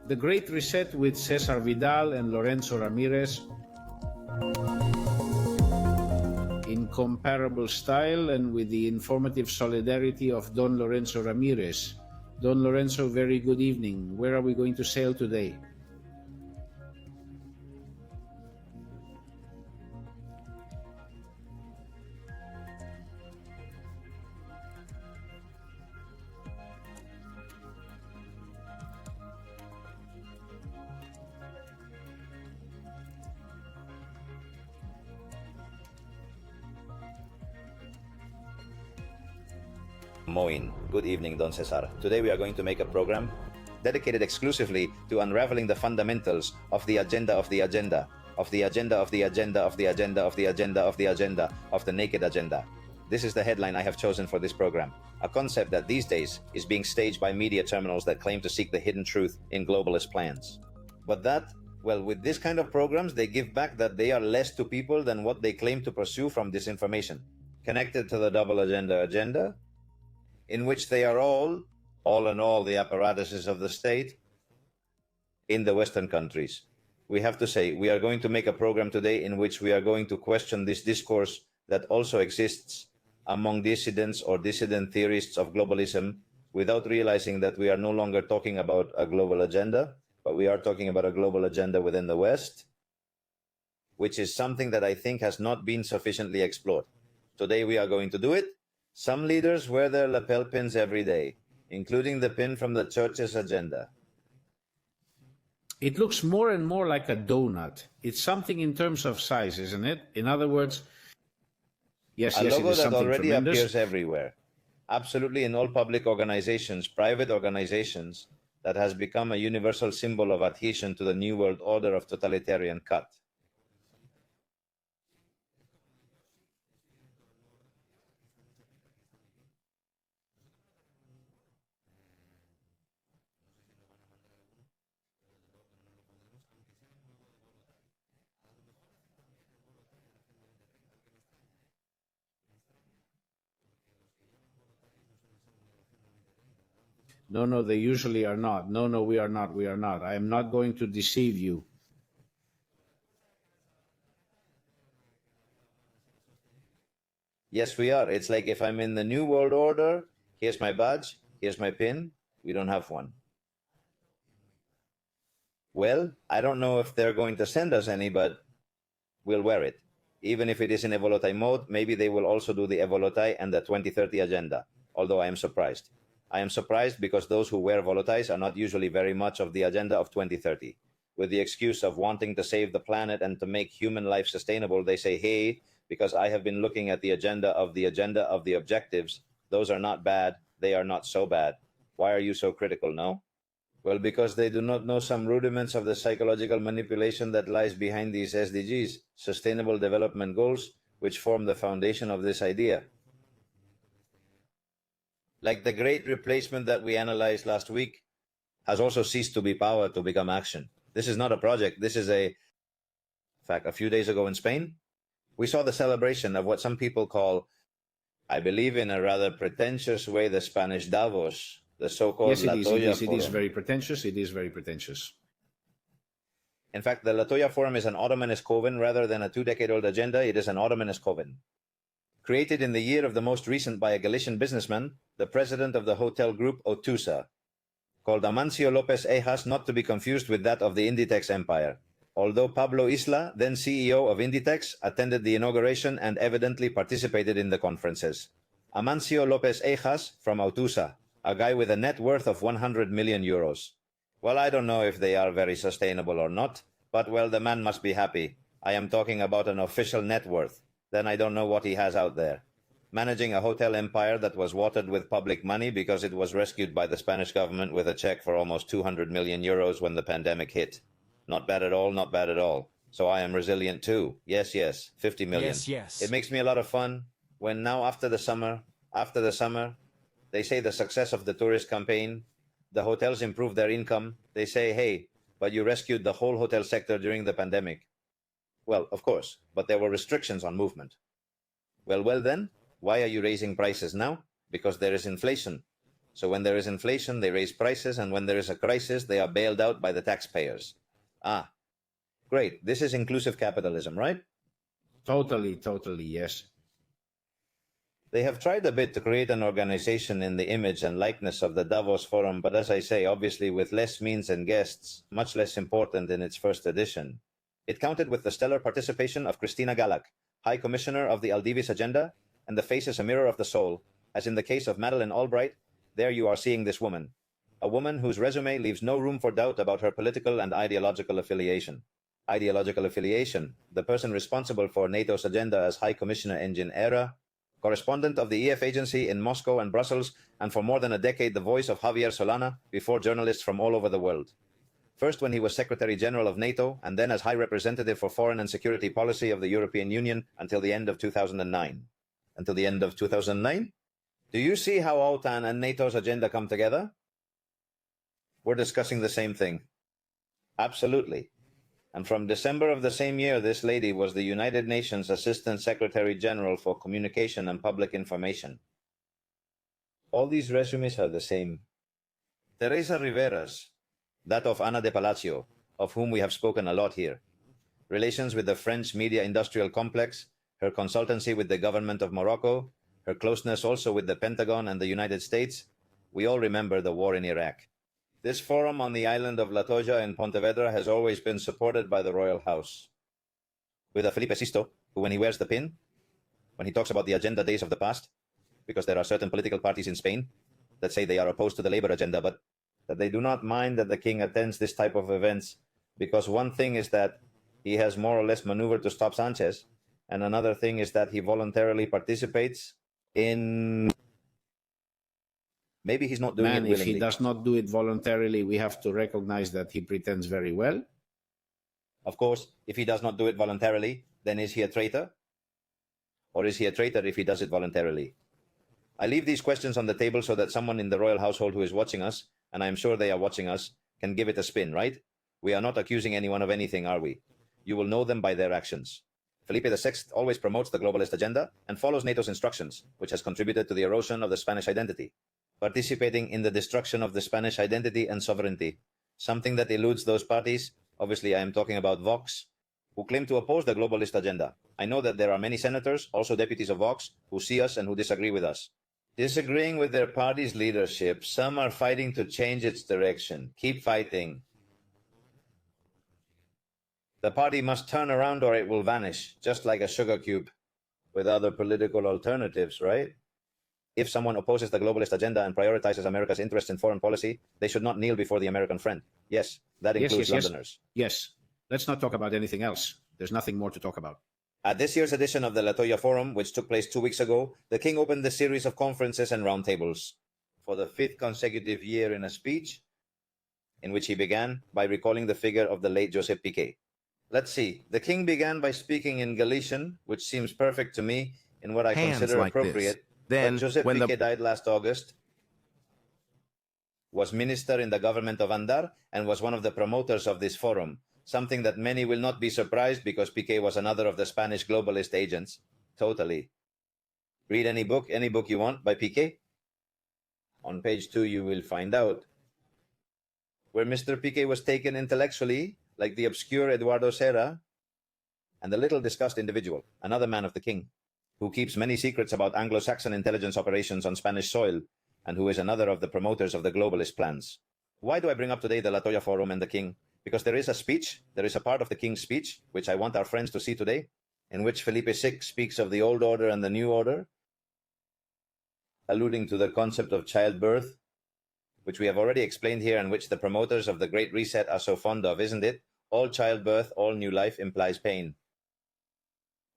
The Great Reset with César Vidal and Lorenzo Ramírez, in comparable style and with the informative solidarity of Don Lorenzo Ramírez. Don Lorenzo, very good evening. Where are we going to sail today? Moin. Good evening, Don Cesar. Today we are going to make a program dedicated exclusively to unraveling the fundamentals of the agenda of the agenda, of the agenda of the agenda of the agenda of the agenda of the agenda of the naked agenda. This is the headline I have chosen for this program, a concept that these days is being staged by media terminals that claim to seek the hidden truth in globalist plans. But with this kind of programs, they give back that they are less to people than what they claim to pursue from disinformation, connected to the double agenda, in which they are all in all, the apparatuses of the state in the Western countries. We have to say, we are going to make a program today in which we are going to question this discourse that also exists among dissidents or dissident theorists of globalism, without realizing that we are no longer talking about a global agenda, but we are talking about a global agenda within the West, which is something that I think has not been sufficiently explored. Today we are going to do it. Some leaders wear their lapel pins every day, including the pin from the church's agenda. It looks more and more like a donut. It's something in terms of size, isn't it? In other words, yes, a logo it is that something already tremendous. appears everywhere, absolutely in all public organizations, private organizations, that has become a universal symbol of adhesion to the New World Order of totalitarian cut. No, they usually are not. No, we are not. We are not. I am not going to deceive you. Yes, we are. It's like if I'm in the New World Order, here's my badge, here's my pin. We don't have one. Well, I don't know if they're going to send us any, but we'll wear it. Even if it is in Evolutai mode, maybe they will also do the Evolutai and the 2030 agenda, although I am surprised. I am surprised because those who wear Volutais are not usually very much of the agenda of 2030. With the excuse of wanting to save the planet and to make human life sustainable, they say, hey, because I have been looking at the agenda of the objectives, those are not bad, they are not so bad. Why are you so critical, no? Well, because they do not know some rudiments of the psychological manipulation that lies behind these SDGs, Sustainable Development Goals, which form the foundation of this idea. Like the great replacement that we analyzed last week, has also ceased to be power to become action. This is not a project. This is in fact, a few days ago in Spain, we saw the celebration of what some people call, I believe in a rather pretentious way, the Spanish Davos, the so-called yes, La Toya it Forum. is very pretentious. It is very pretentious. In fact, the La Toya Forum is an Ottomanist coven rather than a 2-decade-old agenda. It is an Ottomanist coven. Created in the year of the most recent by a Galician businessman, the president of the hotel group Otusa, called Amancio López Ejas, not to be confused with that of the Inditex empire. Although Pablo Isla, then CEO of Inditex, attended the inauguration and evidently participated in the conferences. Amancio López Ejas from Otusa, a guy with a net worth of 100 million euros. Well, I don't know if they are very sustainable or not, but well, the man must be happy. I am talking about an official net worth. Then I don't know what he has out there. Managing a hotel empire that was watered with public money because it was rescued by the Spanish government with a check for almost 200 million euros when the pandemic hit. Not bad at all, not bad at all. So I am resilient too. Yes, 50 million. Yes. It makes me a lot of fun when now after the summer, they say the success of the tourist campaign, the hotels improve their income. They say, hey, but you rescued the whole hotel sector during the pandemic. Well, of course, but there were restrictions on movement. Well then, why are you raising prices now? Because there is inflation. So when there is inflation, they raise prices, and when there is a crisis, they are bailed out by the taxpayers. Ah, great. This is inclusive capitalism, right? Totally, yes. They have tried a bit to create an organization in the image and likeness of the Davos Forum, but as I say, obviously with less means and guests, much less important in its first edition. It counted with the stellar participation of Christina Gallak, High Commissioner of the Aldivis Agenda, and the face is a mirror of the soul. As in the case of Madeleine Albright, there you are seeing this woman. A woman whose resume leaves no room for doubt about her political and ideological affiliation. Ideological affiliation, the person responsible for NATO's agenda as High Commissioner Engin Era, correspondent of the EF agency in Moscow and Brussels, and for more than a decade the voice of Javier Solana before journalists from all over the world. First when he was Secretary General of NATO, and then as High Representative for Foreign and Security Policy of the European Union until the end of 2009. Until the end of 2009? Do you see how OTAN and NATO's agenda come together? We're discussing the same thing. Absolutely. And from December of the same year, this lady was the United Nations Assistant Secretary General for Communication and Public Information. All these resumes are the same. Teresa Rivera's, that of Ana de Palacio, of whom we have spoken a lot here. Relations with the French media industrial complex, her consultancy with the government of Morocco, her closeness also with the Pentagon and the United States. We all remember the war in Iraq. This forum on the island of La Toja in Pontevedra has always been supported by the royal house. With a Felipe Sisto, who when he wears the pin, when he talks about the agenda days of the past, because there are certain political parties in Spain that say they are opposed to the labor agenda, but that they do not mind that the king attends this type of events, because one thing is that he has more or less maneuvered to stop Sanchez, and another thing is that he voluntarily participates in... Maybe he's not doing it willingly. If he does not do it voluntarily, we have to recognize that he pretends very well. Of course, if he does not do it voluntarily, then is he a traitor? Or is he a traitor if he does it voluntarily? I leave these questions on the table so that someone in the royal household who is watching us, and I am sure they are watching us, can give it a spin, right? We are not accusing anyone of anything, are we? You will know them by their actions. Felipe VI always promotes the globalist agenda and follows NATO's instructions, which has contributed to the erosion of the Spanish identity, participating in the destruction of the Spanish identity and sovereignty, something that eludes those parties, obviously I am talking about Vox, who claim to oppose the globalist agenda. I know that there are many senators, also deputies of Vox, who see us and who disagree with us. Disagreeing with their party's leadership, some are fighting to change its direction. Keep fighting. The party must turn around or it will vanish, just like a sugar cube, with other political alternatives, right? If someone opposes the globalist agenda and prioritizes America's interests in foreign policy, they should not kneel before the American friend. Yes, that includes Londoners. Yes. Let's not talk about anything else. There's nothing more to talk about. At this year's edition of the La Toya Forum, which took place 2 weeks ago, the king opened the series of conferences and roundtables for the 5th consecutive year in a speech in which he began by recalling the figure of the late Josep Piqué. Let's see. The king began by speaking in Galician, which seems perfect to me in what I consider like appropriate. Then, Josep Piqué died last August, was minister in the government of Andar, and was one of the promoters of this forum, something that many will not be surprised because Piqué was another of the Spanish globalist agents. Totally. Read any book you want by Piqué. On page 2 you will find out. Where Mr. Piqué was taken intellectually, like the obscure Eduardo Serra, and the little discussed individual, another man of the king, who keeps many secrets about Anglo-Saxon intelligence operations on Spanish soil, and who is another of the promoters of the globalist plans. Why do I bring up today the La Toya Forum and the king? Because there is a part of the king's speech, which I want our friends to see today, in which Felipe VI speaks of the old order and the new order, alluding to the concept of childbirth, which we have already explained here and which the promoters of the Great Reset are so fond of, isn't it? All childbirth, all new life implies pain.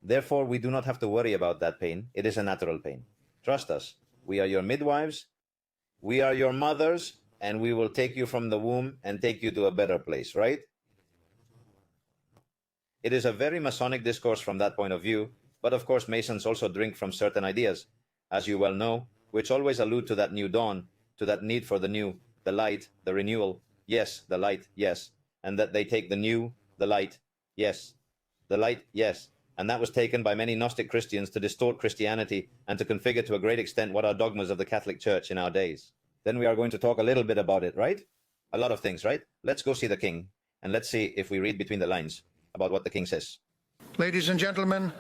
Therefore, we do not have to worry about that pain. It is a natural pain. Trust us. We are your midwives. We are your mothers, and we will take you from the womb and take you to a better place, right? It is a very Masonic discourse from that point of view, but of course Masons also drink from certain ideas, as you well know, which always allude to that new dawn, to that need for the new, the light, the renewal. Yes, the light, yes. And that they take the new, the light, yes. The light, yes. And that was taken by many Gnostic Christians to distort Christianity and to configure to a great extent what are dogmas of the Catholic Church in our days. then we are going to talk a little bit about it, right? A lot of things, right? Let's go see the king, and let's see if we read between the lines about what the king says. Ladies and gentlemen,